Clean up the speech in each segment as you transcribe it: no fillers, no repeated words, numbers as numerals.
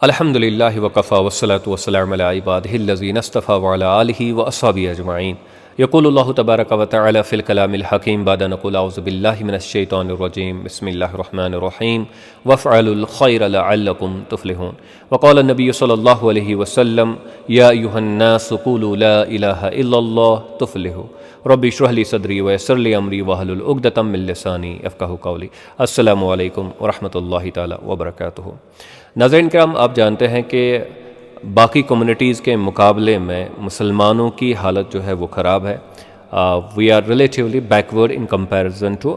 الحمد للہ وکفا والصلاة والسلام علی عبادہ الذین اصطفى وعلی آلہ واصحابہ اجمعین یقول اللہ تبارک وتعالی فی الکلام الحکیم بعد ان نقول اعوذ باللہ من الشیطان الرجیم بسم اللہ الرحمن الرحیم وافعلوا الخیر لعلکم تفلحون وقال النبی صلی اللہ علیہ وسلم یا ایھا الناس قولوا لا الہ الا اللہ تفلحوا رب اشرح لی صدری ویسر لی امری واحلل عقدۃ من لسانی یفقہوا قولی۔ السلام علیکم ورحمۃ اللہ تعالی وبرکاتہ۔ ناظرین کرام، آپ جانتے ہیں کہ باقی کمیونٹیز کے مقابلے میں مسلمانوں کی حالت جو ہے وہ خراب ہے۔ We are relatively backward in comparison to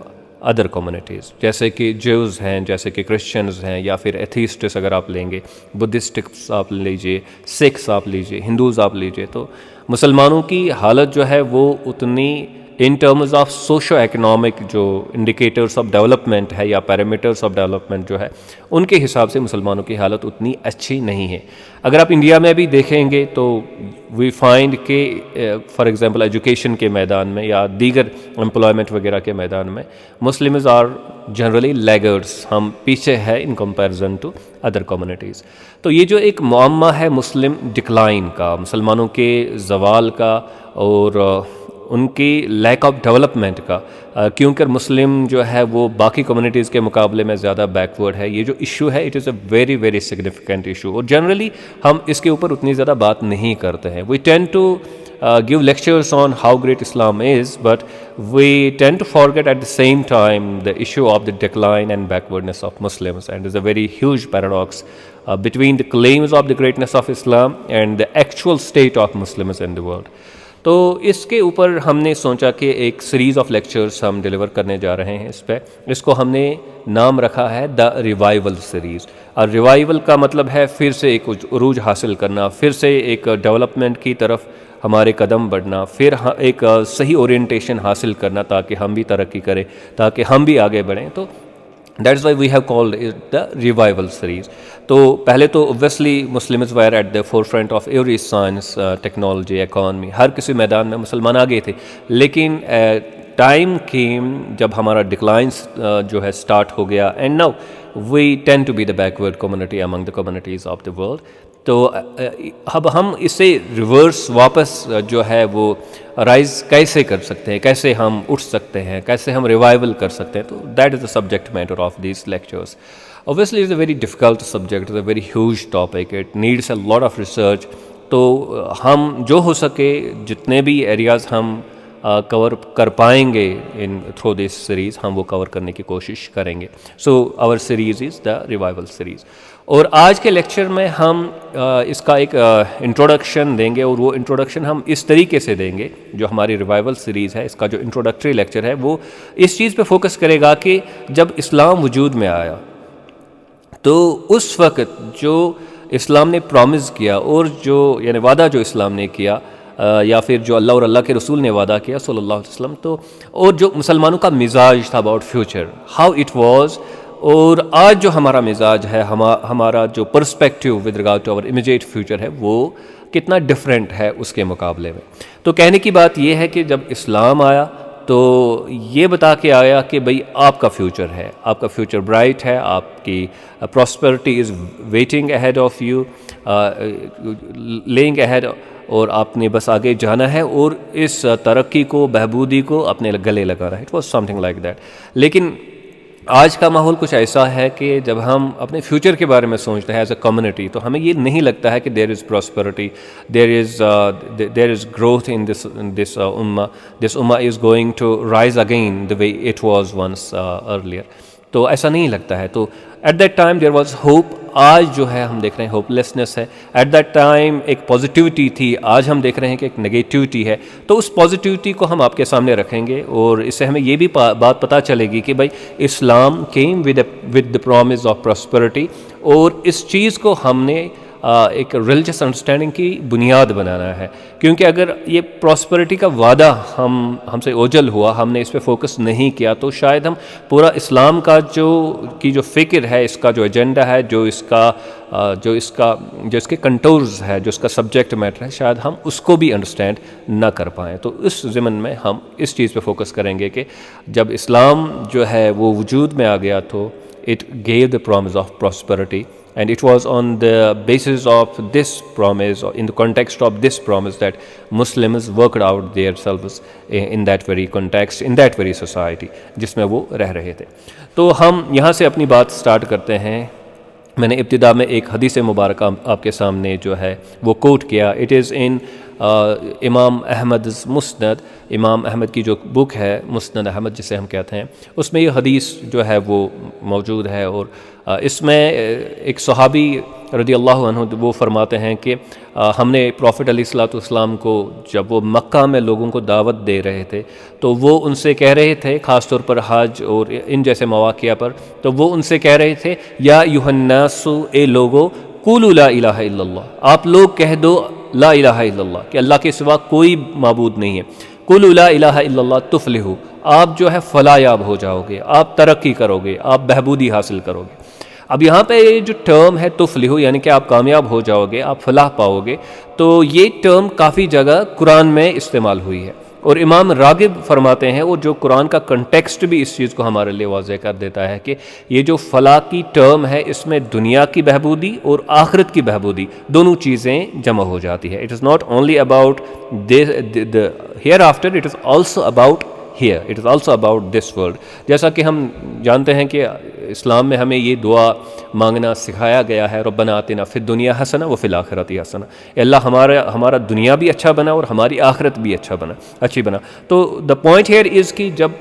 other communities, جیسے کہ جیوز ہیں، جیسے کہ کرسچنز ہیں، یا پھر ایتھیسٹس اگر آپ لیں گے، بدھسٹس آپ لیجئے، سکھس آپ لیجئے، ہندوز آپ لیجئے، تو مسلمانوں کی حالت جو ہے وہ اتنی in terms of socio economic جو انڈیکیٹرس آف ڈیولپمنٹ ہے یا پیرامیٹرس آف ڈیولپمنٹ جو ہے، ان کے حساب سے مسلمانوں کی حالت اتنی اچھی نہیں ہے۔ اگر آپ انڈیا میں بھی دیکھیں گے تو وی فائنڈ کہ فار ایگزامپل ایجوکیشن کے میدان میں یا دیگر امپلائمنٹ وغیرہ کے میدان میں مسلمز آر جنرلی لیگرڈس، ہم پیچھے ہے in comparison to other communities. تو یہ جو ایک معمہ ہے مسلم ڈکلائن کا، مسلمانوں کے زوال کا اور ان کی لیک آف ڈیولپمنٹ کا، کیونکہ مسلم جو ہے وہ باقی کمیونٹیز کے مقابلے میں زیادہ بیکورڈ ہے، یہ جو ایشو ہے it is a very very significant issue, اور جنرلی ہم اس کے اوپر اتنی زیادہ بات نہیں کرتے ہیں۔ We tend to give lectures on how great Islam is, but we tend to forget at the same time the issue of the decline and backwardness of Muslims, and there's a very huge paradox between the claims of the greatness of Islam and the actual state of Muslims in the world. تو اس کے اوپر ہم نے سوچا کہ ایک series of lectures ہم deliver کرنے جا رہے ہیں اس پہ۔ اس کو ہم نے نام رکھا ہے دا ریوائول سیریز، اور ریوائول کا مطلب ہے پھر سے ایک عروج حاصل کرنا، پھر سے ایک ڈیولپمنٹ کی طرف ہمارے قدم بڑھنا، پھر ایک صحیح اورینٹیشن حاصل کرنا تاکہ ہم بھی ترقی کریں، تاکہ ہم بھی آگے بڑھیں۔ تو that's why we have called it the revival series. تو پہلے تو obviously Muslims were at the forefront of every science, technology, economy, ہر کسی میدان میں مسلمان آگے تھے، لیکن ٹائم کیم جب ہمارا ڈکلائنس جو ہے سٹارٹ ہو گیا، and now we tend to be the backward community among the communities of the world. تو اب ہم اسے ریورس واپس جو ہے وہ رائز کیسے کر سکتے ہیں، کیسے ہم اٹھ سکتے ہیں، کیسے ہم ریوائول کر سکتے ہیں، تو that is the subject matter of these lectures. Obviously it's a very difficult subject, it's a very huge topic, it needs a lot of research. تو ہم جو ہو سکے جتنے بھی ایریاز ہم کور کر پائیں گے ان تھرو دس سیریز، ہم وہ کور کرنے کی کوشش کریں گے۔ So our series is the revival series, اور آج کے لیکچر میں ہم اس کا ایک انٹروڈکشن دیں گے، اور وہ انٹروڈکشن ہم اس طریقے سے دیں گے، جو ہماری ریوائول سیریز ہے اس کا جو انٹروڈکٹری لیکچر ہے وہ اس چیز پہ فوکس کرے گا کہ جب اسلام وجود میں آیا تو اس وقت جو اسلام نے پرومس کیا، اور جو یعنی وعدہ جو اسلام نے کیا، یا پھر جو اللہ اور اللہ کے رسول نے وعدہ کیا صلی اللہ علیہ وسلم، تو اور جو مسلمانوں کا مزاج تھا about future, how it was, اور آج جو ہمارا مزاج ہے، ہمارا جو perspective with regard to our immediate future ہے، وہ کتنا ڈفرینٹ ہے اس کے مقابلے میں۔ تو کہنے کی بات یہ ہے کہ جب اسلام آیا تو یہ بتا کے آیا کہ بھئی آپ کا فیوچر ہے، آپ کا فیوچر برائٹ ہے، آپ کی prosperity is waiting ahead of you, lying ahead, اور آپ نے بس آگے جانا ہے اور اس ترقی کو، بہبودی کو اپنے گلے لگانا ہے۔ It was some thing like that. لیکن آج کا ماحول کچھ ایسا ہے کہ جب ہم اپنے فیوچر کے بارے میں سوچتے ہیں ایز اے کمیونٹی، تو ہمیں یہ نہیں لگتا ہے کہ دیر is prosperity, there is growth in this ummah, this ummah is going to rise again the way it was once earlier. تو ایسا نہیں لگتا ہے۔ تو at that time there was hope, آج جو ہے ہم دیکھ رہے ہیں ہوپ لیسنس ہے۔ ایٹ دیٹ ٹائم ایک پازیٹیوٹی تھی، آج ہم دیکھ رہے ہیں کہ ایک نگیٹیوٹی ہے۔ تو اس پازیٹیوٹی کو ہم آپ کے سامنے رکھیں گے، اور اس سے ہمیں یہ بھی بات پتہ چلے گی کہ بھائی اسلام came with the promise of prosperity, اور اس چیز کو ہم نے ایک ریلیجس انڈرسٹینڈنگ کی بنیاد بنانا ہے، کیونکہ اگر یہ پراسپرٹی کا وعدہ ہم سے اوجل ہوا، ہم نے اس پہ فوکس نہیں کیا، تو شاید ہم پورا اسلام کا جو فکر ہے، اس کا جو ایجنڈا ہے، جو اس کے کنٹورز ہے، جو اس کا سبجیکٹ میٹر ہے، شاید ہم اس کو بھی انڈرسٹینڈ نہ کر پائیں۔ تو اس ضمن میں ہم اس چیز پہ فوکس کریں گے کہ جب اسلام جو ہے وہ وجود میں آ گیا تو it gave the promise of prosperity And it was on the basis of this promise, or in the context of this promise, that Muslims worked out their selves in that very context, in that very society جس میں وہ رہ رہے تھے. تو ہم یہاں سے اپنی بات سٹارٹ کرتے ہیں. میں نے ابتدا میں ایک حدیث مبارکہ آپ کے سامنے جو ہے وہ کوٹ کیا. اٹ از ان امام احمد مسند. امام احمد کی جو بک ہے مسند احمد جسے ہم کہتے ہیں, اس میں یہ حدیث جو ہے وہ موجود ہے. اور اس میں ایک صحابی رضی اللہ عنہ وہ فرماتے ہیں کہ ہم نے پروفٹ علیہ الصلوۃ والسلام کو جب وہ مکہ میں لوگوں کو دعوت دے رہے تھے تو وہ ان سے کہہ رہے تھے, خاص طور پر حج اور ان جیسے مواقع پر, تو وہ ان سے کہہ رہے تھے یا ایھا الناس, اے لوگو, قولوا لا الہ الا اللہ, آپ لوگ کہہ دو لا الہ الا اللہ کہ اللہ کے سوا کوئی معبود نہیں ہے. قولوا لا الہ الا اللہ تفلحوا, آپ جو ہے فلاح یاب ہو جاؤ گے, آپ ترقی کرو گے, آپ بہبودی حاصل کرو گے. اب یہاں پہ جو ٹرم ہے تفلحوا یعنی کہ آپ کامیاب ہو جاؤ گے, آپ فلاح پاؤ گے, تو یہ ٹرم کافی جگہ قرآن میں استعمال ہوئی ہے. اور امام راغب فرماتے ہیں, اور جو قرآن کا کنٹیکسٹ بھی اس چیز کو ہمارے لیے واضح کر دیتا ہے کہ یہ جو فلاح کی ٹرم ہے اس میں دنیا کی بہبودی اور آخرت کی بہبودی دونوں چیزیں جمع ہو جاتی ہے. It is not only about here after, it is also about here, it is also about this world. جیسا کہ ہم جانتے ہیں کہ اسلام میں ہمیں یہ دعا مانگنا سکھایا گیا ہے, ربنا آتنا فی الدنیا حسنہ وفی الآخرۃ حسنہ, اللہ ہمارا دنیا بھی اچھا بنا اور ہماری آخرت بھی اچھی بنا. تو دا پوائنٹ ہیئر از کہ جب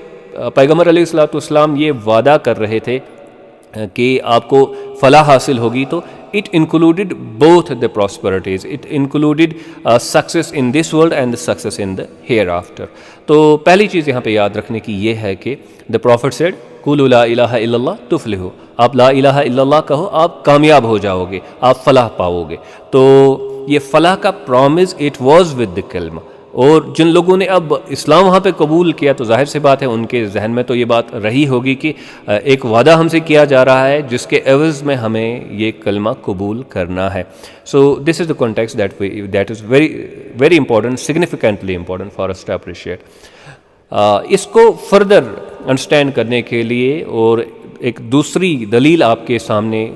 پیغمبر علیہ الصلوۃ والسلام یہ وعدہ کر رہے تھے کہ آپ کو فلاح حاصل ہوگی, تو it included both the prosperities, it included success in this world and the success in the hereafter. تو پہلی چیز یہاں پہ یاد رکھنے کی یہ ہے کہ the prophet said قولوا لا الہ الا اللہ تفلحوا, آپ لا الہ الا اللہ کہو, آپ کامیاب ہو جاؤ گے, آپ فلاح پاؤ گے. تو یہ فلاح کا promise it was with the کلمہ. اور جن لوگوں نے اب اسلام وہاں پہ قبول کیا تو ظاہر سی بات ہے ان کے ذہن میں تو یہ بات رہی ہوگی کہ ایک وعدہ ہم سے کیا جا رہا ہے جس کے عوض میں ہمیں یہ کلمہ قبول کرنا ہے. So this is the context that is very very important, significantly important for us to appreciate. اس کو فردر انڈرسٹینڈ کرنے کے لیے اور ایک دوسری دلیل آپ کے سامنے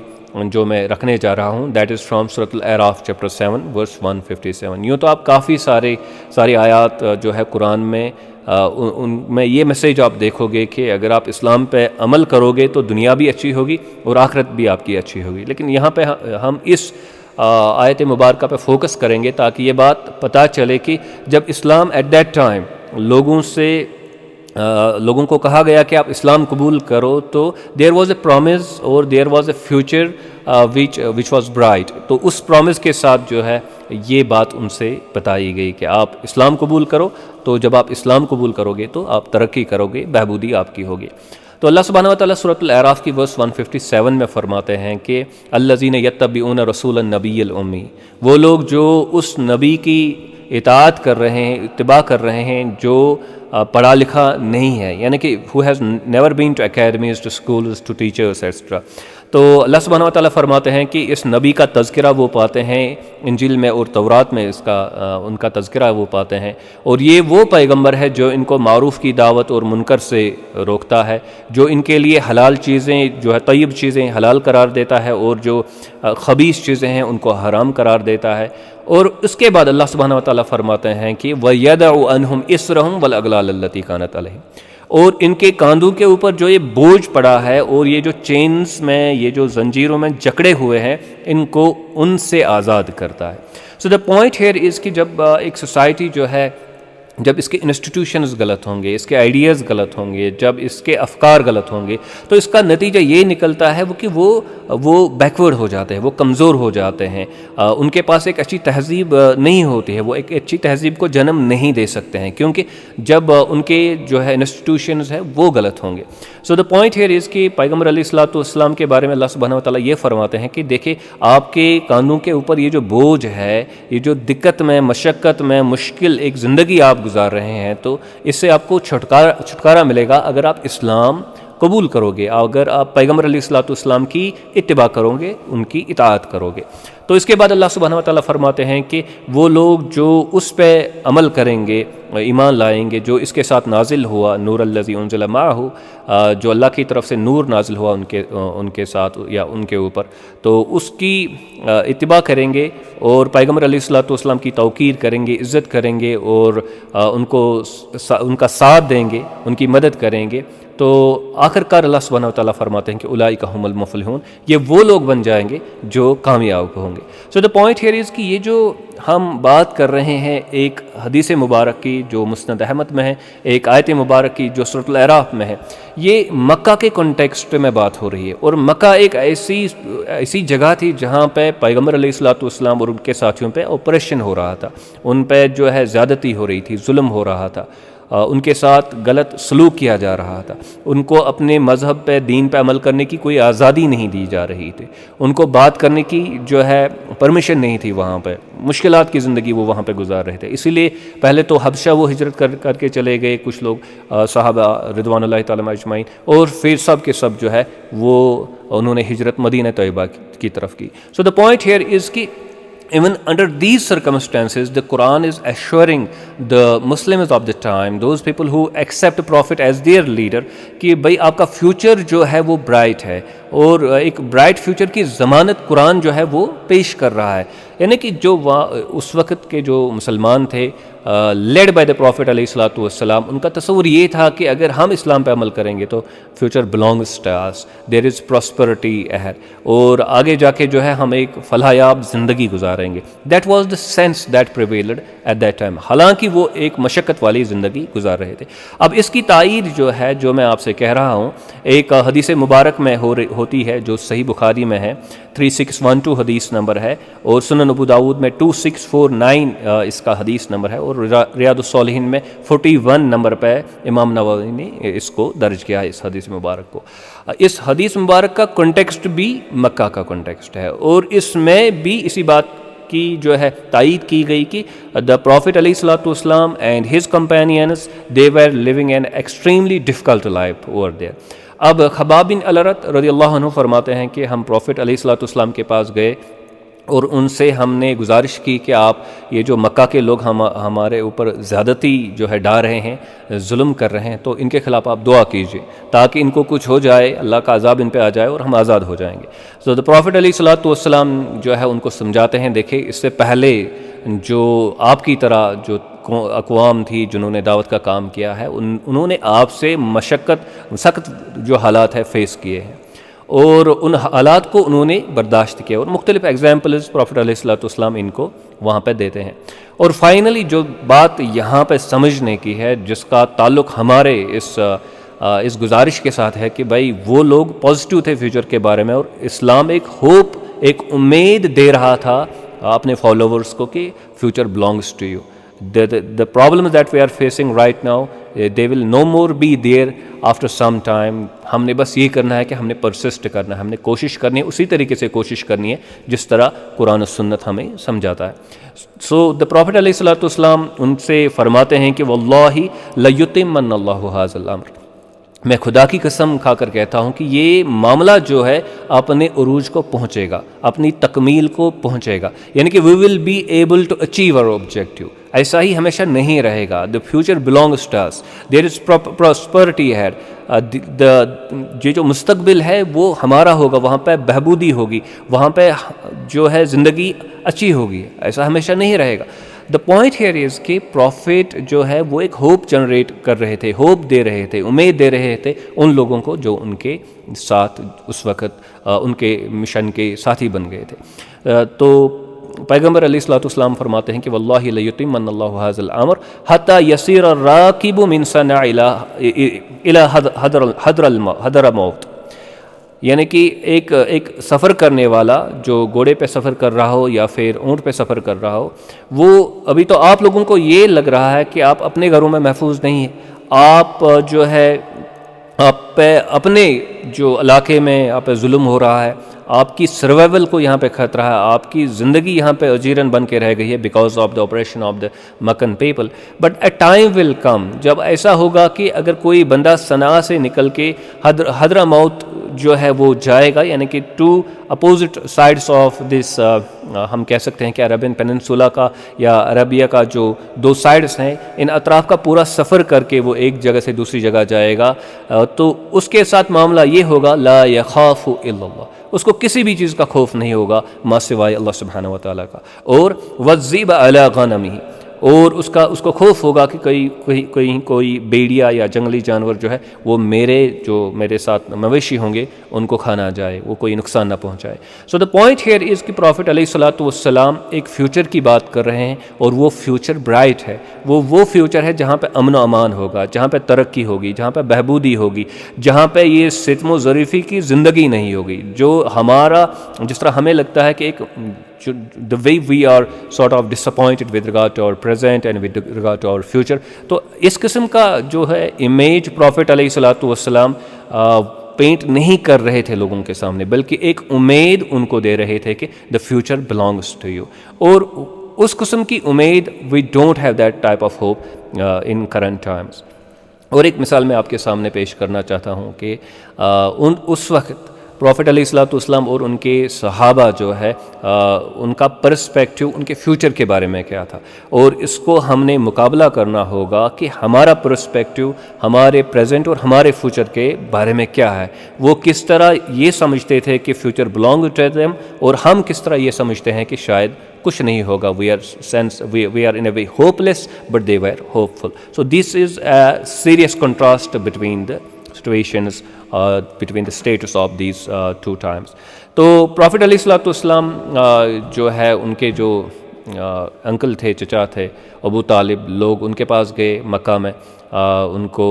جو میں رکھنے جا رہا ہوں, دیٹ از فرام سورۃ الاعراف چیپٹر 7 ورس 157. یوں تو آپ کافی ساری آیات جو ہے قرآن میں ان میں یہ میسیج آپ دیکھو گے کہ اگر آپ اسلام پہ عمل کرو گے تو دنیا بھی اچھی ہوگی اور آخرت بھی آپ کی اچھی ہوگی. لیکن یہاں پہ ہم اس آیت مبارکہ پہ فوکس کریں گے تاکہ یہ بات پتہ چلے کہ جب اسلام ایٹ دیٹ ٹائم لوگوں کو کہا گیا کہ آپ اسلام قبول کرو, تو دیر واز اے پرومس اور there was a future which was bright. تو اس پرومس کے ساتھ جو ہے یہ بات ان سے بتائی گئی کہ آپ اسلام قبول کرو, تو جب آپ اسلام قبول کرو گے تو آپ ترقی کرو گے, بہبودی آپ کی ہوگی. تو اللہ سبحانہ وتعالیٰ سورۃ الاعراف کی ورس 157 میں فرماتے ہیں کہ الذین یتبعون رسول النبی الامی, وہ لوگ جو اس نبی کی اطاعت کر رہے ہیں, اتباع کر رہے ہیں جو پڑھا لکھا نہیں ہے, یعنی کہ who has never been to academies, to schools, to teachers, etc. تو اللہ سبحانہ و تعالیٰ فرماتے ہیں کہ اس نبی کا تذکرہ وہ پاتے ہیں انجیل میں اور تورات میں, ان کا تذکرہ وہ پاتے ہیں. اور یہ وہ پیغمبر ہے جو ان کو معروف کی دعوت اور منکر سے روکتا ہے, جو ان کے لیے حلال چیزیں جو ہے طیب چیزیں حلال قرار دیتا ہے اور جو خبیث چیزیں ہیں ان کو حرام قرار دیتا ہے. اور اس کے بعد اللہ سبحانہ و تعالیٰ فرماتے ہیں کہ وَيَدَعُ عَنْهُمْ إِسْرَهُمْ وَالْأَغْلَالَ الَّتِي كَانَتْ عَلَيْهِمْ, اور ان کے کاندھوں کے اوپر جو یہ بوجھ پڑا ہے اور یہ جو چینز میں, یہ جو زنجیروں میں جکڑے ہوئے ہیں, ان کو ان سے آزاد کرتا ہے. سو دا پوائنٹ ہیئر از کہ جب ایک سوسائٹی جو ہے, جب اس کے انسٹیٹیوشنز غلط ہوں گے, اس کے آئیڈیاز غلط ہوں گے, جب اس کے افکار غلط ہوں گے, تو اس کا نتیجہ یہ نکلتا ہے کہ وہ بیکورڈ ہو جاتے ہیں, وہ کمزور ہو جاتے ہیں, ان کے پاس ایک اچھی تہذیب نہیں ہوتی ہے, وہ ایک اچھی تہذیب کو جنم نہیں دے سکتے ہیں کیونکہ جب ان کے جو ہے انسٹیٹیوشنز ہیں وہ غلط ہوں گے. سو دا پوائنٹ ہیئر از کہ پیغمبر علیہ الصلوۃ والسلام کے بارے میں اللہ سبحانہ و تعالیٰ یہ فرماتے ہیں کہ دیکھیں آپ کے کاندھوں کے اوپر یہ جو بوجھ ہے, یہ جو دقت میں, مشقت میں, مشکل ایک زندگی آپ گزار رہے ہیں, تو اس سے آپ کو چھٹکارا ملے گا اگر آپ اسلام قبول کرو گے, اگر آپ پیغمبر علیہ الصلوۃ والسلام کی اتباع کرو گے, ان کی اطاعت کرو گے. تو اس کے بعد اللہ سبحانہ و تعالیٰ فرماتے ہیں کہ وہ لوگ جو اس پہ عمل کریں گے ایمان لائیں گے جو اس کے ساتھ نازل ہوا، نور الذی انزل معہ، جو اللہ کی طرف سے نور نازل ہوا ان کے ساتھ یا ان کے اوپر، تو اس کی اتباع کریں گے اور پیغمبر علیہ الصلوۃ والسلام کی توقیر کریں گے، عزت کریں گے اور ان کا ساتھ دیں گے، ان کی مدد کریں گے، تو آخر کار اللہ سبحانہ وتعالیٰ فرماتے ہیں کہ اولئک ھم المفلحون، یہ وہ لوگ بن جائیں گے جو کامیاب ہوں گے۔ سو دا پوائنٹ ہیئر از کہ یہ جو ہم بات کر رہے ہیں ایک حدیث مبارک کی جو مسند احمد میں ہے، ایک آیت مبارک کی جو سورۃ الاعراف میں ہے، یہ مکہ کے کنٹیکسٹ میں بات ہو رہی ہے، اور مکہ ایک ایسی جگہ تھی جہاں پہ پیغمبر علیہ الصلوۃ والسلام اور ان کے ساتھیوں پہ آپریشن ہو رہا تھا، ان پہ جو ہے زیادتی ہو رہی تھی، ظلم ہو رہا تھا، ان کے ساتھ غلط سلوک کیا جا رہا تھا، ان کو اپنے مذہب پہ، دین پہ عمل کرنے کی کوئی آزادی نہیں دی جا رہی تھی، ان کو بات کرنے کی جو ہے پرمیشن نہیں تھی، وہاں پہ مشکلات کی زندگی وہ وہاں پہ گزار رہے تھے۔ اسی لیے پہلے تو حبشہ وہ ہجرت کر کے چلے گئے کچھ لوگ صحابہ رضوان اللہ تعالیٰ اجمعین، اور پھر سب کے سب جو ہے وہ انہوں نے ہجرت مدینہ طیبہ کی طرف کی۔ سو دا پوائنٹ ہیئر از کہ even under these circumstances, the Quran is assuring the Muslims of the time, those people who accept Prophet as their leader, کہ بھئی آپ کا فیوچر جو ہے وہ برائٹ ہے، اور ایک برائٹ فیوچر کی ضمانت قرآن جو ہے وہ پیش کر رہا ہے۔ یعنی کہ جو اس وقت کے جو مسلمان تھے لیڈ بائی دا پروفٹ علیہ الصلوۃ والسلام، ان کا تصور یہ تھا کہ اگر ہم اسلام پہ عمل کریں گے تو future belongs to us, there is prosperity اہر، اور آگے جا کے جو ہے ہم ایک فلاح یاب زندگی گزاریں گے۔ That was the sense that prevailed at that time, حالانکہ وہ ایک مشقت والی زندگی گزار رہے تھے۔ اب اس کی تائید جو ہے، جو میں آپ سے کہہ رہا ہوں، ایک حدیث مبارک میں ہوتی ہے جو صحیح بخاری میں ہے، 3612 حدیث نمبر ہے، اور سنن ابو داؤد میں 2649 اس کا حدیث نمبر ہے، اور ریاض الصالحین میں 41 نمبر پہ امام نووی نے اس کو درج کیا ہے، اس حدیث مبارک کو۔ اس حدیث مبارک کا کنٹیکسٹ بھی مکہ کا کنٹیکسٹ ہے، اور اس میں بھی اسی بات کی جو ہے تائید کی گئی کہ دا پروفٹ علیہ الصلوۃ والسلام and his companions they were living an extremely difficult life over there. اب خباب بن الارت رضی اللہ عنہ فرماتے ہیں کہ ہم پروفٹ علیہ الصلوۃ والسلام کے پاس گئے اور ان سے ہم نے گزارش کی کہ آپ یہ جو مکہ کے لوگ ہمارے اوپر زیادتی جو ہے ڈھا رہے ہیں، ظلم کر رہے ہیں، تو ان کے خلاف آپ دعا کیجئے تاکہ ان کو کچھ ہو جائے، اللہ کا عذاب ان پہ آ جائے اور ہم آزاد ہو جائیں گے۔ سو دا پروفٹ علیہ الصلوۃ والسلام جو ہے ان کو سمجھاتے ہیں، دیکھیں اس سے پہلے جو آپ کی طرح جو اقوام تھی جنہوں نے دعوت کا کام کیا ہے، انہوں نے آپ سے سخت جو حالات ہے فیس کیے ہیں، اور ان حالات کو انہوں نے برداشت کیا، اور مختلف ایگزامپلز پروفٹ علیہ الصلوۃ والسلام ان کو وہاں پہ دیتے ہیں۔ اور فائنلی جو بات یہاں پہ سمجھنے کی ہے، جس کا تعلق ہمارے اس گزارش کے ساتھ ہے کہ بھائی وہ لوگ پازیٹیو تھے فیوچر کے بارے میں، اور اسلام ایک ہوپ، ایک امید دے رہا تھا اپنے فالوورز کو کہ future belongs to you. The problems that we are facing right now, they will no more be there after some time. ہم نے بس یہ کرنا ہے کہ ہم نے پرسسٹ کرنا ہے، ہم نے کوشش کرنی ہے، اسی طریقے سے کوشش کرنی ہے جس طرح قرآن و سنت ہمیں سمجھاتا ہے۔ سو دا پروفٹ علیہ الصلوۃ والسلام ان سے فرماتے ہیں کہ واللہ لیتمن اللہ ھذا الامر، میں خدا کی قسم کھا کر کہتا ہوں کہ یہ معاملہ جو ہے اپنے عروج کو پہنچے گا، اپنی تکمیل کو پہنچے گا، یعنی کہ we will be able to achieve our objective. ایسا ہی ہمیشہ نہیں رہے گا۔ The future belongs to us, there is prosperity ہے، یہ جو مستقبل ہے وہ ہمارا ہوگا، وہاں پہ بہبودی ہوگی، وہاں پہ جو ہے زندگی اچھی ہوگی، ایسا ہمیشہ نہیں رہے گا۔ دا پوائنٹ ہیئر از کہ پروفٹ جو ہے وہ ایک ہوپ جنریٹ کر رہے تھے، ہوپ دے رہے تھے، امید دے رہے تھے ان لوگوں کو جو ان کے ساتھ اس وقت ان کے مشن کے ساتھی بن گئے تھے۔ تو پیغمبر علیہ الصلوۃ والسلام فرماتے ہیں کہ واللہ لیتمن اللہ ھذا الامر حتی یسیر الراکب من صنع الی حضر الموت، یعنی کہ ایک سفر کرنے والا جو گھوڑے پہ سفر کر رہا ہو یا پھر اونٹ پہ سفر کر رہا ہو، وہ ابھی تو آپ لوگوں کو یہ لگ رہا ہے کہ آپ اپنے گھروں میں محفوظ نہیں ہیں، آپ جو ہے آپ پہ اپنے جو علاقے میں آپ پہ ظلم ہو رہا ہے، آپ کی سروائیول کو یہاں پہ خطرہ ہے، آپ کی زندگی یہاں پہ اجیرن بن کے رہ گئی ہے because of the oppression of the Meccan people, but a time will come, جب ایسا ہوگا کہ اگر کوئی بندہ صنعاء سے نکل کے حضرموت جو ہے وہ جائے گا، یعنی کہ two opposite sides of this, ہم کہہ سکتے ہیں کہ عربین پیننسولا کا یا عربیہ کا جو دو سائڈس ہیں، ان اطراف کا پورا سفر کر کے وہ ایک جگہ سے دوسری جگہ جائے گا، تو اس کے ساتھ معاملہ یہ ہوگا لا یخاف الا اللہ، اس کو کسی بھی چیز کا خوف نہیں ہوگا ما سوائے اللہ سبحانہ و تعالیٰ کا، اور والذئب علی غنمہ، اور اس کو خوف ہوگا کہ کوئی بیڑیا یا جنگلی جانور جو ہے وہ میرے ساتھ مویشی ہوں گے ان کو کھانا جائے، وہ کوئی نقصان نہ پہنچائے۔ سو دا پوائنٹ ہیئر از کہ پروفٹ علیہ الصلوۃ والسلام ایک فیوچر کی بات کر رہے ہیں، اور وہ فیوچر برائٹ ہے، وہ فیوچر ہے جہاں پہ امن و امان ہوگا، جہاں پہ ترقی ہوگی، جہاں پہ بہبودی ہوگی، جہاں پہ یہ ستم و ظریفی کی زندگی نہیں ہوگی، جو جس طرح ہمیں لگتا ہے کہ ایک the way we are sort of disappointed with regard to our present and with regard to our future، تو اس قسم کا جو ہے امیج پروفٹ علیہ الصلوۃ والسلام پینٹ نہیں کر رہے تھے لوگوں کے سامنے، بلکہ ایک امید ان کو دے رہے تھے کہ the future belongs to you، اور اس قسم کی امید we don't have that type of hope in current times۔ اور ایک مثال میں آپ کے سامنے پیش کرنا چاہتا ہوں کہ اس وقت پروفٹ علیہ الصلوۃ والسلام اور ان کے صحابہ جو ہے ان کا پرسپیکٹیو ان کے فیوچر کے بارے میں کیا تھا، اور اس کو ہم نے مقابلہ کرنا ہوگا کہ ہمارا پرسپیکٹیو ہمارے پریزنٹ اور ہمارے فیوچر کے بارے میں کیا ہے، وہ کس طرح یہ سمجھتے تھے کہ فیوچر بلانگ ٹو دیم، اور ہم کس طرح یہ سمجھتے ہیں کہ شاید کچھ نہیں ہوگا، we are in a way hopeless but they were hopeful۔ So this is a serious contrast between the situations, between the status of these two times۔ تو پروفٹ علیہ الصلوۃ والسلام جو ہے ان کے جو انکل تھے، چچا تھے ابو طالب، لوگ ان کے پاس گئے مکہ میں، ان کو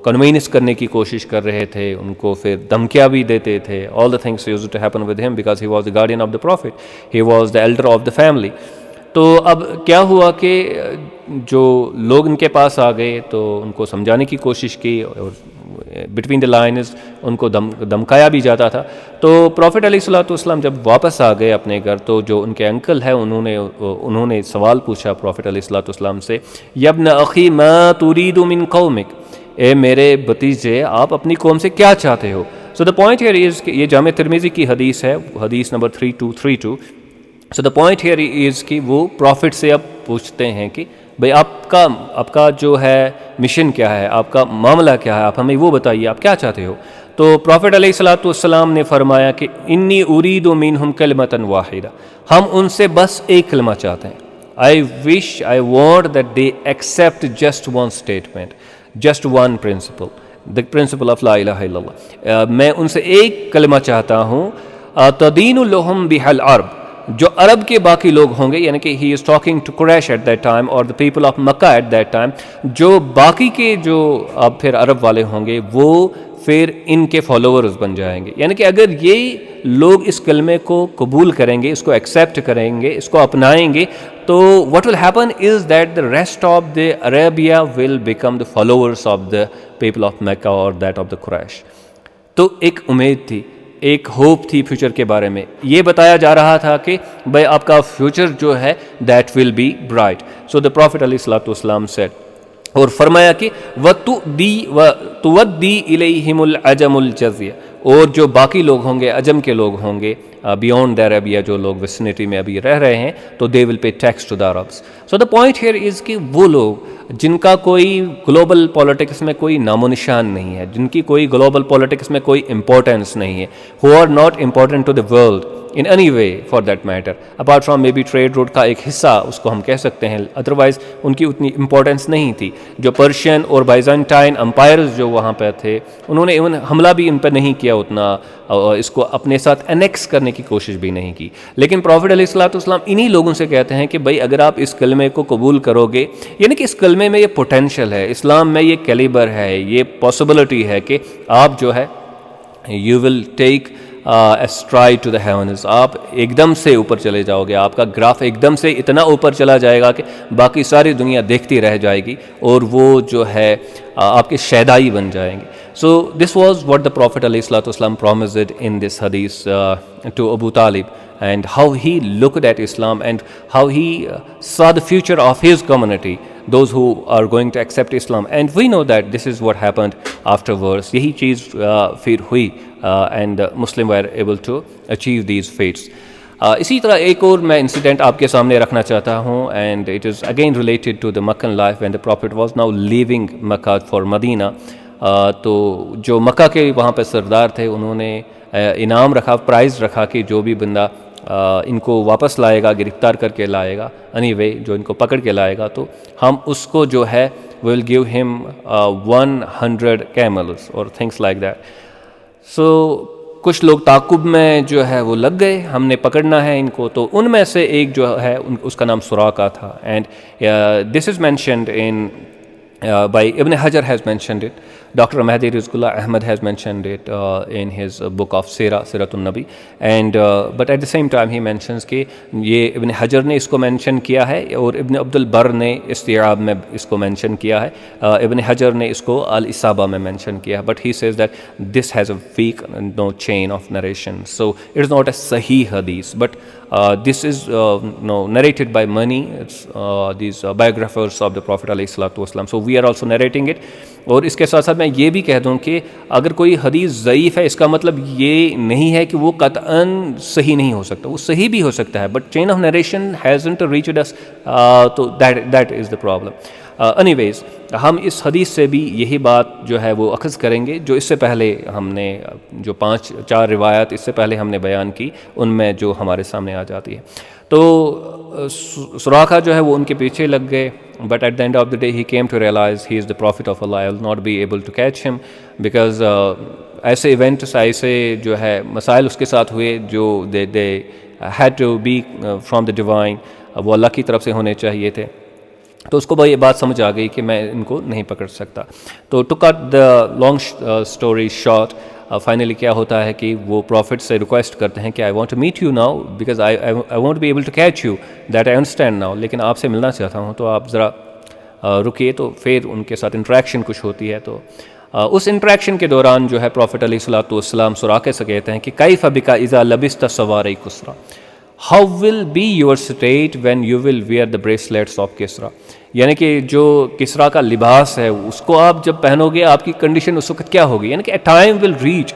کنوینس کرنے کی کوشش کر رہے تھے، ان کو پھر دھمکیاں بھی دیتے تھے۔ all the things used to happen with him because he was the guardian of the prophet, he was the elder of the family۔ تو اب کیا ہوا کہ جو لوگ ان کے پاس آ گئے تو ان کو سمجھانے کی کوشش کی، اور بٹوین دا لائنز ان کو دمکایا بھی جاتا تھا۔ تو پروفٹ علیہ الصلوۃ والسلام جب واپس آ گئے اپنے گھر، تو جو ان کے انکل ہیں انہوں نے سوال پوچھا پروفٹ علیہ الصلوۃ والسلام سے، یا ابن اخی ما ترید من قومک، اے میرے بھتیجے آپ اپنی قوم سے کیا چاہتے ہو۔ سو دا پوائنٹ ہیئر از کہ یہ جامع ترمذی کی حدیث ہے، حدیث number 3232۔ So the point here is کہ وہ پروفٹ سے اب پوچھتے ہیں کہ بھئی آپ کا جو ہے مشن کیا ہے، آپ کا معاملہ کیا ہے، آپ ہمیں وہ بتائیے، آپ کیا چاہتے ہو۔ تو پروفٹ علیہ الصلوۃ والسلام نے فرمایا کہ انی ارید منہم کلمۃ واحدہ، ہم ان سے بس ایک کلمہ چاہتے ہیں، I want that they accept just one statement, just one principle, the principle of لا الہ الا اللہ۔ میں ان سے ایک کلمہ چاہتا ہوں، تدین لہم بہ العرب، جو عرب کے باقی لوگ ہوں گے، یعنی کہ ہی از ٹاکنگ ٹو قریش ایٹ دیٹ ٹائم اور the people of Mecca at that time, جو باقی کے جو اب پھر عرب والے ہوں گے وہ پھر ان کے فالوورز بن جائیں گے۔ یعنی کہ اگر یہ لوگ اس کلمے کو قبول کریں گے، اس کو ایکسیپٹ کریں گے، اس کو اپنائیں گے، تو what will happen is that the rest of the Arabia will become the followers of the people of Mecca or that of the Quraysh۔ تو ایک امید تھی، ایک ہوپ تھی فیوچر کے بارے میں، یہ بتایا جا رہا تھا کہ بھائی آپ کا فیوچر جو ہے that will be bright. So the prophet علیہ الصلوۃ والسلام سیڈ، اور فرمایا کہ وَتُوَدِّي إِلَيْهِمُ الْعَجَمُ الْجَزْيَةَ، اور جو باقی لوگ ہوں گے، عجم کے لوگ ہوں گے بیونڈ دا عربیہ، جو لوگ ویسنٹی میں ابھی رہ رہے ہیں، تو they will pay taxes to the Arabs. So the point here is کہ وہ لوگ جن کا کوئی گلوبل پولیٹکس میں کوئی نام و نشان نہیں ہے، جن کی کوئی گلوبل پولیٹکس میں کوئی امپورٹنس نہیں ہے، who are not important to the world in any way for that matter apart from maybe trade route کا ایک حصہ اس کو ہم کہہ سکتے ہیں، ادروائز ان کی اتنی امپورٹنس نہیں تھی۔ جو پرشین اور بائزنٹائن امپائرز جو وہاں پہ تھے، انہوں نے ایون حملہ بھی ان پہ نہیں کیا اتنا، اس کو اپنے ساتھ انیکس کرنے کی کوشش بھی نہیں کی۔ لیکن پروفٹ علیہ الصلوۃ والسلام انہی لوگوں سے کہتے ہیں کہ بھائی اگر آپ اس کلمے کو قبول کرو گے، یعنی کہ اس کلمے میں یہ پوٹینشیل ہے، اسلام میں یہ کیلیبر ہے، یہ پاسبلٹی ہے کہ آپ جو ہے you will take stride to the heavens, آپ ایک دم سے اوپر چلے جاؤ گے، آپ کا گراف ایک دم سے اتنا اوپر چلا جائے گا کہ باقی ساری دنیا دیکھتی رہ جائے گی، اور وہ جو ہے آپ کے شیدائی بن جائیں گے۔ So this was what the Prophet ﷺ promised in this hadith to Abu Talib, and how he looked at Islam and how he saw the future of his community, those who are going to accept Islam. And we know that this is what happened afterwards. یہی چیز پھر ہوئی and Muslim were able to achieve these feats. اسی طرح ایک اور میں incident آپ کے سامنے رکھنا چاہتا ہوں, and it is again related to the Meccan life when the prophet was now leaving Mecca for Medina. تو جو مکہ کے وہاں پہ سردار تھے انہوں نے انعام رکھا, پرائز رکھا کہ جو بھی بندہ ان کو واپس لائے گا, گرفتار کر کے لائے گا, اینی وے جو ان کو پکڑ کے لائے گا, تو ہم اس کو جو ہے وی ول گیو ہم 100 camels اور تھنگس لائک دیٹ. سو کچھ لوگ تعاقب میں جو ہے وہ لگ گئے, ہم نے پکڑنا ہے ان کو. تو ان میں سے ایک جو ہے اس کا نام سراقہ تھا, and this is mentioned in by Ibn Hajar has mentioned it, Dr. Mahdi Rizqullah Ahmad has mentioned it in his book of Siratun Nabi, and but at the same time he mentions کہ یہ ابن حجر نے اس کو mention کیا ہے اور ابن عبد البر نے استیعاب میں اس کو مینشن کیا ہے, ابن حجر نے اس کو الاصابہ میں مینشن کیا ہے, but he says that this has a weak no chain of narration, so it is not a sahih hadith, but this is narrated by many these biographers of the Prophet alayhi salatu wasalam, so we are also narrating it. اور اس کے ساتھ ساتھ میں یہ بھی کہہ دوں کہ اگر کوئی حدیث ضعیف ہے اس کا مطلب یہ نہیں ہے کہ وہ قطعاً صحیح نہیں ہو سکتا, وہ صحیح بھی ہو سکتا ہے, but chain of narration hasn't reached us, تو that is the problem. Anyways ہم اس حدیث سے بھی یہی بات جو ہے وہ اخذ کریں گے جو اس سے پہلے ہم نے جو 4 روایات اس سے پہلے ہم نے بیان کی ان میں جو ہمارے سامنے آ جاتی ہے. تو سراقہ جو ہے وہ ان کے پیچھے لگ گئے, but at the end of the day he came to realize he is the prophet of Allah, I will not be able to catch him because ایسے ایونٹس, ایسے جو ہے مسائل اس کے ساتھ ہوئے جو they had to be from the divine, وہ اللہ کی طرف سے ہونے چاہیے تھے. تو اس کو یہ بات سمجھ آ گئی کہ میں ان کو نہیں پکڑ سکتا. تو to cut the long story short, finally کیا ہوتا ہے کہ وہ پروفٹ سے ریکویسٹ کرتے ہیں کہ I want to meet you now because I want be able to catch you, that I understand now, لیکن آپ سے ملنا چاہتا ہوں تو آپ ذرا رکیے. تو پھر ان کے ساتھ انٹریکشن کچھ ہوتی ہے. تو اس انٹریکشن کے دوران جو ہے پروفٹ علیہ الصلوۃ والسلام سراقہ سے کہتے ہیں کہ کیف بک اذا لبست سواری کسریٰ, how will be your state when you will wear the bracelets of کسریٰ, یعنی کہ جو کسریٰ کا لباس ہے اس کو آپ جب پہنو گے آپ کی کنڈیشن اس وقت کیا ہوگی, یعنی کہ اے time will reach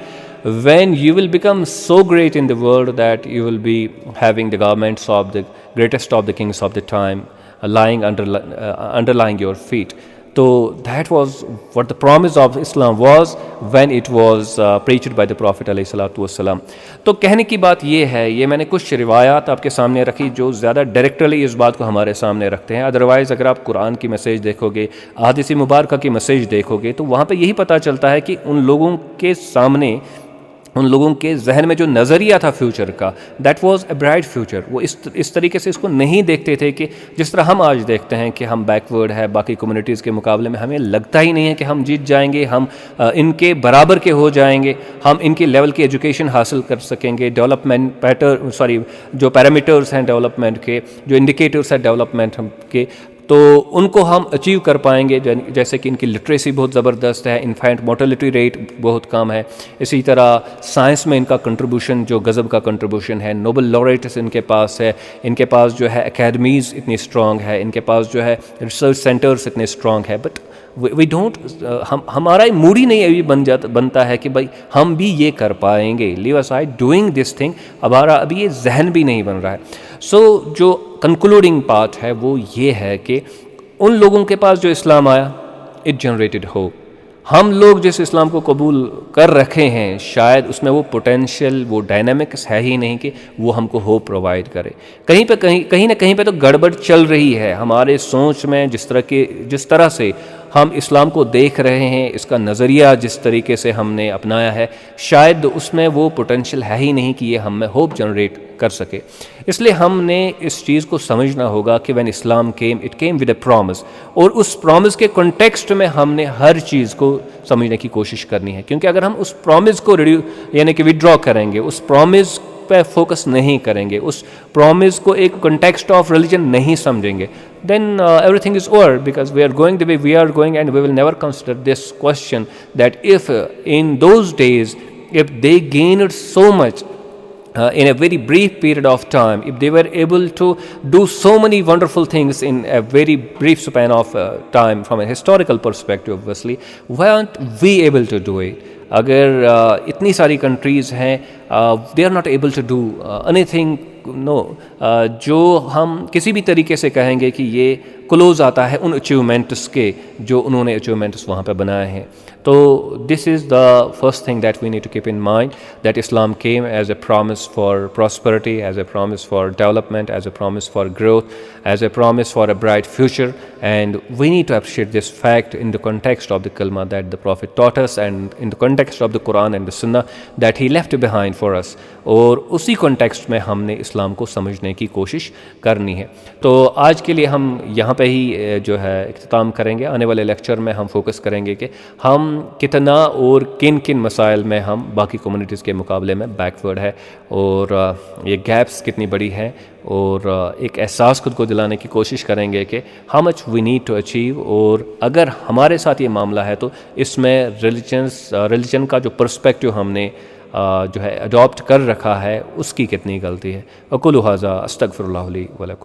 when you will become so great in the world that you will be having the garments of the greatest of the kings of the time lying underlying your feet. So that was what the promise of Islam was when it was preached by the Prophet alayhi salatu wasalam. تو کہنے کی بات یہ ہے, یہ میں نے کچھ روایات آپ کے سامنے رکھی جو زیادہ ڈائریکٹلی اس بات کو ہمارے سامنے رکھتے ہیں. ادروائز اگر آپ قرآن کی میسیج دیکھو گے, احادیث مبارکہ کی میسیج دیکھو گے, تو وہاں پہ یہی پتہ چلتا ہے کہ ان لوگوں کے سامنے, ان لوگوں کے ذہن میں جو نظریہ تھا فیوچر کا, that was a bright future. وہ اس طریقے سے اس کو نہیں دیکھتے تھے کہ جس طرح ہم آج دیکھتے ہیں کہ ہم بیکورڈ ہے باقی کمیونٹیز کے مقابلے میں, ہمیں لگتا ہی نہیں ہے کہ ہم جیت جائیں گے, ہم ان کے برابر کے ہو جائیں گے, ہم ان کے لیول کی ایجوکیشن حاصل کر سکیں گے, ڈیولپمنٹ جو پیرامیٹرز ہیں ڈیولپمنٹ کے, جو انڈیکیٹرز ہیں ڈیولپمنٹ کے, تو ان کو ہم اچیو کر پائیں گے. جیسے کہ ان کی لٹریسی بہت زبردست ہے, انفینٹ مورٹیلٹی ریٹ بہت کم ہے, اسی طرح سائنس میں ان کا کنٹریبیوشن جو غضب کا کنٹریبیوشن ہے, نوبل لوریٹس ان کے پاس ہے, ان کے پاس جو ہے اکیڈمیز اتنی اسٹرانگ ہے, ان کے پاس جو ہے ریسرچ سینٹرز اتنے اسٹرانگ ہے. بٹ وی ڈونٹ, ہمارا موڈ ہی نہیں ابھی بنتا ہے کہ بھائی ہم بھی یہ کر پائیں گے, لیو اسائڈ ڈوئنگ دس تھنگ, ہمارا ابھی یہ ذہن بھی نہیں بن رہا ہے. سو جو کنکلوڈنگ پارٹ ہے وہ یہ ہے کہ ان لوگوں کے پاس جو اسلام آیا, اٹ جنریٹڈ ہوپ. ہم لوگ جس اسلام کو قبول کر رکھے ہیں شاید اس میں وہ پوٹینشیل, وہ ڈائنامکس ہے ہی نہیں کہ وہ ہم کو ہوپ پرووائڈ کرے. کہیں نہ کہیں پہ تو گڑبڑ چل رہی ہے ہمارے سوچ میں, جس طرح سے ہم اسلام کو دیکھ رہے ہیں, اس کا نظریہ جس طریقے سے ہم نے اپنایا ہے, شاید اس میں وہ پوٹینشیل ہے ہی نہیں کہ یہ ہم میں ہوپ جنریٹ کر سکے. اس لیے ہم نے اس چیز کو سمجھنا ہوگا کہ when Islam came, it came with a promise, اور اس پرامس کے کنٹیکسٹ میں ہم نے ہر چیز کو سمجھنے کی کوشش کرنی ہے. کیونکہ اگر ہم اس پرامس کو یعنی کہ وڈرا کریں گے, اس پرامس پہ فوکس نہیں کریں گے, اس پرامس کو ایک کنٹیکسٹ آف ریلیجن نہیں سمجھیں گے, then everything is over, because we are going the way we are going, and we will never consider this question that if in those days, if they gained so much in a very brief period of time, if they were able to do so many wonderful things in a very brief span of time from a historical perspective, obviously, why aren't we able to do it? اگر اتنی ساری countries ہیں they are not able to do anything no, جو ہم کسی بھی طریقے سے کہیں گے کہ یہ کلوز آتا ہے ان اچیومنٹس کے جو انہوں نے اچیومنٹس وہاں پہ بنائے ہیں. تو this is the first thing that we need to keep in mind that Islam came as a promise for prosperity, as a promise for development, as a promise for growth, as a promise for a bright future, and we need to appreciate this fact in the context of the kalma that the Prophet taught us and in the context of the Quran and the Sunnah that he left behind for us. اور اسی context میں ہم نے اسلام کو سمجھنے کی کوشش کرنی ہے. تو آج کے لیے ہم یہاں پہ ہی جو ہے اختتام کریں گے. آنے والے لیکچر میں ہم فوکس کریں گے کہ ہم کتنا اور کن کن مسائل میں ہم باقی کمیونٹیز کے مقابلے میں بیکورڈ ہے اور یہ گیپس کتنی بڑی ہیں, اور ایک احساس خود کو دلانے کی کوشش کریں گے کہ how much we need to achieve. اور اگر ہمارے ساتھ یہ معاملہ ہے تو اس میں ریلیجن کا جو پرسپیکٹیو ہم نے جو ہے اڈاپٹ کر رکھا ہے اس کی کتنی غلطی ہے. اقول ھذا استغفر اللہ لی ولکم.